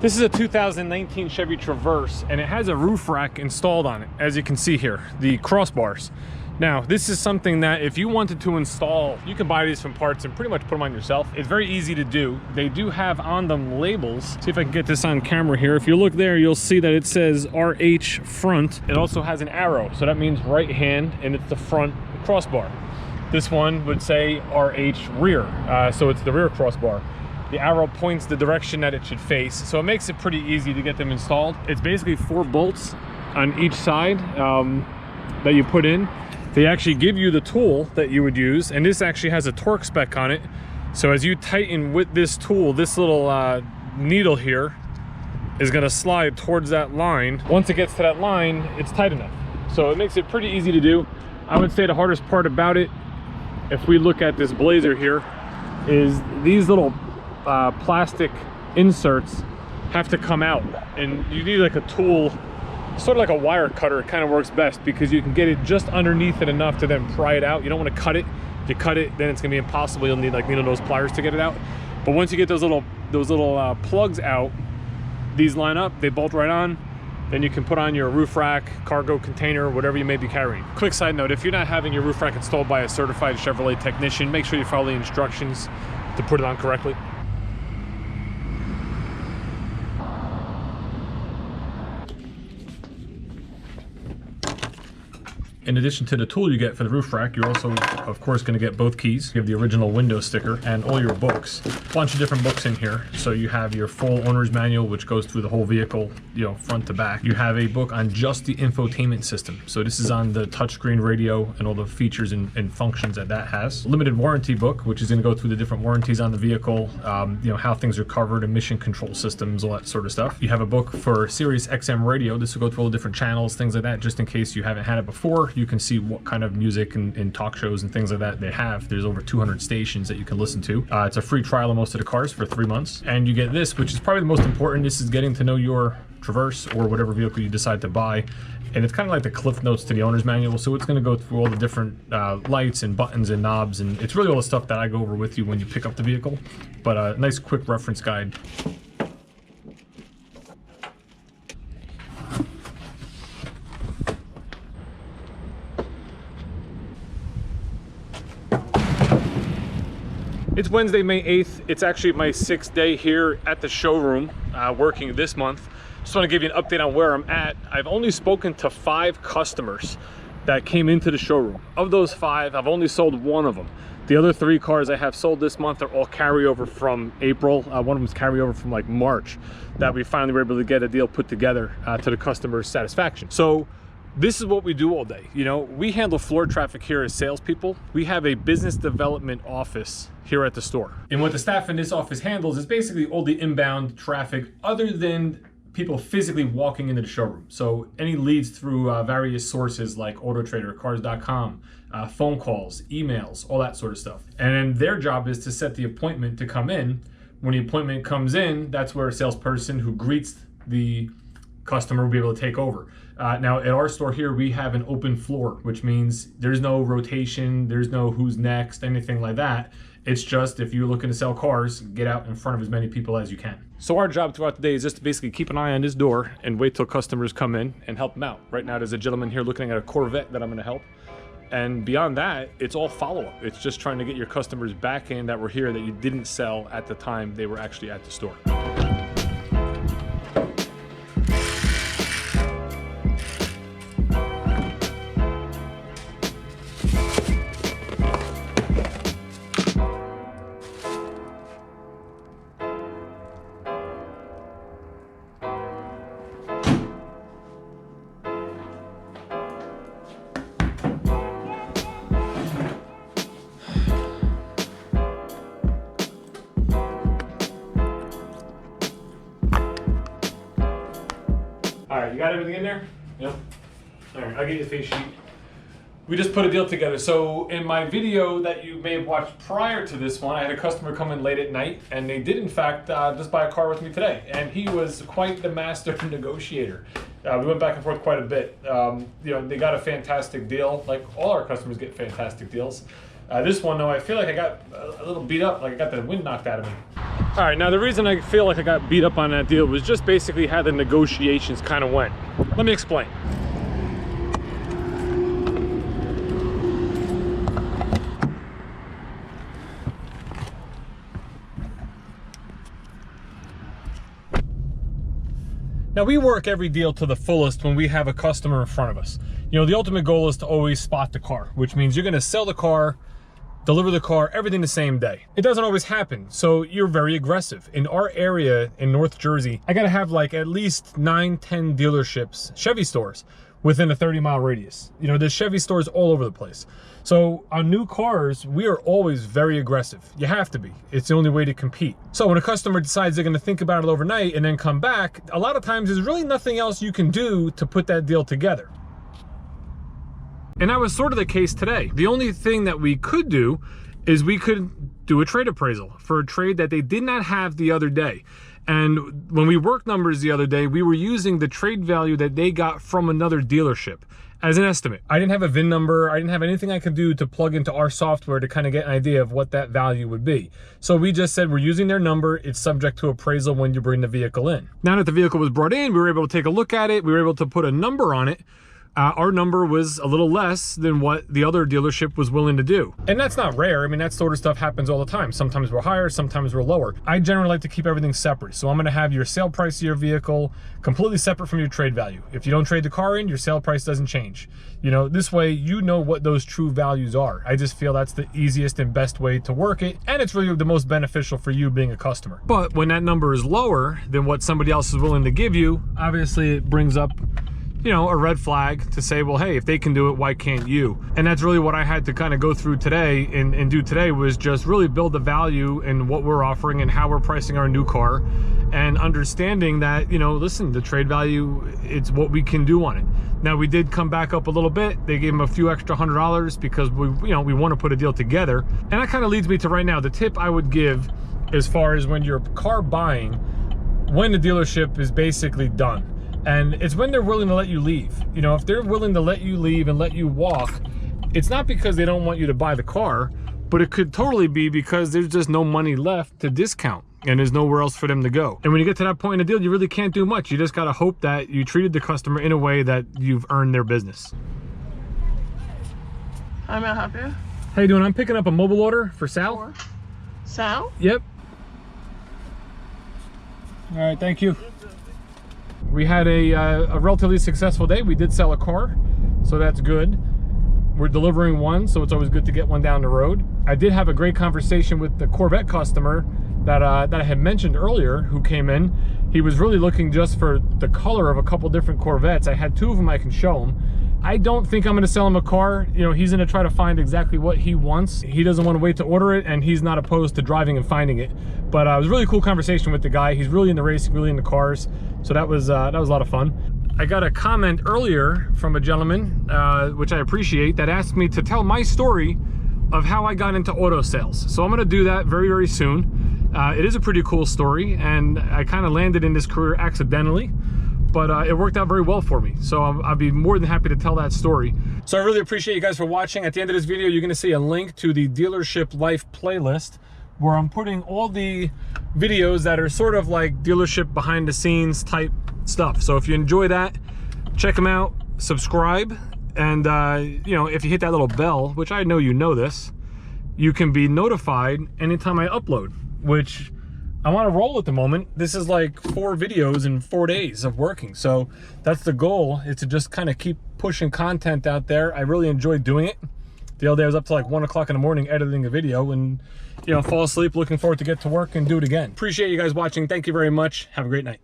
This is a 2019 Chevy Traverse, and it has a roof rack installed on it, as you can see here, the crossbars. Now, this is something that if you wanted to install, you can buy these from parts and pretty much put them on yourself. It's very easy to do. They do have on them labels. See if I can get this on camera here. If you look there, you'll see that it says RH front. It also has an arrow, so that means right hand, and it's the front crossbar. This one would say RH rear, so it's the rear crossbar. The arrow points the direction that it should face, so it makes it pretty easy to get them installed. It's basically 4 bolts on each side that you put in. They actually give you the tool that you would use, and this actually has a torque spec on it. So as you tighten with this tool, this little needle here is gonna slide towards that line. Once it gets to that line, it's tight enough. So it makes it pretty easy to do. I would say the hardest part about it, if we look at this Blazer here, is these little plastic inserts have to come out, and you need like a tool, sort of like a wire cutter. It kind of works best because you can get it just underneath it enough to then pry it out. You don't want to cut it. If you cut it, then it's gonna be impossible. You'll need like needle nose pliers to get it out. But once you get those little plugs out, these line up, they bolt right on. Then you can put on your roof rack, cargo container, whatever you may be carrying. Quick side note, if you're not having your roof rack installed by a certified Chevrolet technician, make sure you follow the instructions to put it on correctly. In addition to the tool you get for the roof rack, you're also, of course, going to get both keys. You have the original window sticker and all your books. A bunch of different books in here. So you have your full owner's manual, which goes through the whole vehicle, you know, front to back. You have a book on just the infotainment system. So this is on the touchscreen radio and all the features and functions that that has. Limited warranty book, which is going to go through the different warranties on the vehicle, you know, how things are covered, emission control systems, all that sort of stuff. You have a book for Sirius XM radio. This will go through all the different channels, things like that, just in case you haven't had it before. You can see what kind of music and talk shows and things like that they have. There's over 200 stations that you can listen to. It's a free trial of most of the cars for 3 months. And you get this, which is probably the most important. This is getting to know your Traverse or whatever vehicle you decide to buy. And it's kind of like the cliff notes to the owner's manual. So it's going to go through all the different lights and buttons and knobs. And it's really all the stuff that I go over with you when you pick up the vehicle. But a nice quick reference guide. It's Wednesday, May 8th. It's actually my 6th day here at the showroom, working this month. Just want to give you an update on where I'm at. I've only spoken to 5 customers that came into the showroom. Of those 5, I've only sold 1 of them. The other 3 cars I have sold this month are all carryover from April. One of them is carryover from like March, that we finally were able to get a deal put together to the customer's satisfaction. So this is what we do all day. You know, we handle floor traffic here as salespeople. We have a business development office here at the store. And what the staff in this office handles is basically all the inbound traffic other than people physically walking into the showroom. So any leads through various sources like AutoTrader, Cars.com, phone calls, emails, all that sort of stuff. And then their job is to set the appointment to come in. When the appointment comes in, that's where a salesperson who greets the customer will be able to take over. Now at our store here, we have an open floor, which means there's no rotation, there's no who's next, anything like that. It's just, if you're looking to sell cars, get out in front of as many people as you can. So our job throughout the day is just to basically keep an eye on this door and wait till customers come in and help them out. Right now, there's a gentleman here looking at a Corvette that I'm gonna help. And beyond that, it's all follow-up. It's just trying to get your customers back in that were here that you didn't sell at the time they were actually at the store. All right, you got everything in there? Yep. All right, I'll get you the face sheet. We just put a deal together. So in my video that you may have watched prior to this one, I had a customer come in late at night, and they did in fact just buy a car with me today. And he was quite the master negotiator. We went back and forth quite a bit. You know, they got a fantastic deal. Like all our customers get fantastic deals. This one though, I feel like I got a little beat up, like I got the wind knocked out of me. All right, now the reason I feel like I got beat up on that deal was just basically how the negotiations kind of went. Let me explain. Now, we work every deal to the fullest when we have a customer in front of us. You know, the ultimate goal is to always spot the car, which means you're gonna sell the car, deliver the car, everything the same day. It doesn't always happen, so you're very aggressive. In our area in North Jersey, I gotta have like at least 9, 10 dealerships, Chevy stores, within a 30-mile radius. You know, there's Chevy stores all over the place. So on new cars, we are always very aggressive. You have to be. It's the only way to compete. So when a customer decides they're gonna think about it overnight and then come back, a lot of times there's really nothing else you can do to put that deal together. And that was sort of the case today. The only thing that we could do is we could do a trade appraisal for a trade that they did not have the other day. And when we worked numbers the other day, we were using the trade value that they got from another dealership as an estimate. I didn't have a VIN number. I didn't have anything I could do to plug into our software to kind of get an idea of what that value would be. So we just said, we're using their number. It's subject to appraisal when you bring the vehicle in. Now that the vehicle was brought in, we were able to take a look at it. We were able to put a number on it. Our number was a little less than what the other dealership was willing to do. And that's not rare. I mean, that sort of stuff happens all the time. Sometimes we're higher, sometimes we're lower. I generally like to keep everything separate. So I'm gonna have your sale price of your vehicle completely separate from your trade value. If you don't trade the car in, your sale price doesn't change. You know, this way you know what those true values are. I just feel that's the easiest and best way to work it. And it's really the most beneficial for you being a customer. But when that number is lower than what somebody else is willing to give you, obviously it brings up, you know, a red flag to say, well, hey, if they can do it, why can't you? And that's really what I had to kind of go through today and do today, was just really build the value in what we're offering and how we're pricing our new car, and understanding that, you know, listen, the trade value, it's what we can do on it. Now, we did come back up a little bit. They gave them a few extra $100 because we want to put a deal together. And that kind of leads me to right now, the tip I would give as far as when you're car buying, when the dealership is basically done. And it's when they're willing to let you leave. You know, if they're willing to let you leave and let you walk, it's not because they don't want you to buy the car, but it could totally be because there's just no money left to discount and there's nowhere else for them to go. And when you get to that point in the deal, you really can't do much. You just gotta hope that you treated the customer in a way that you've earned their business. How may I help you? How you doing? I'm picking up a mobile order for Sal. Sal? Yep. All right, thank you. We had a relatively successful day. We did sell a car, so that's good. We're delivering one, so it's always good to get one down the road. I did have a great conversation with the Corvette customer that I had mentioned earlier who came in. He was really looking just for the color of a couple different Corvettes. I had 2 of them I can show him. I don't think I'm gonna sell him a car. You know, he's gonna try to find exactly what he wants. He doesn't want to wait to order it, and he's not opposed to driving and finding it. But it was a really cool conversation with the guy. He's really into racing, really into cars. So that was a lot of fun. I got a comment earlier from a gentleman, which I appreciate, that asked me to tell my story of how I got into auto sales. So I'm gonna do that very, very soon. It is a pretty cool story, and I kind of landed in this career accidentally, but it worked out very well for me. So I'll be more than happy to tell that story. So I really appreciate you guys for watching. At the end of this video, you're gonna see a link to the Dealership Life playlist, where I'm putting all the videos that are sort of like dealership behind the scenes type stuff. So if you enjoy that, check them out, subscribe, and you know, if you hit that little bell, which I know you know this, you can be notified anytime I upload, which I want to roll at the moment. This is like 4 videos in 4 days of working. So that's the goal, is to just kind of keep pushing content out there. I really enjoy doing it. The other day I was up to like 1 o'clock in the morning editing a video, and you know, fall asleep, looking forward to get to work and do it again. Appreciate you guys watching. Thank you very much. Have a great night.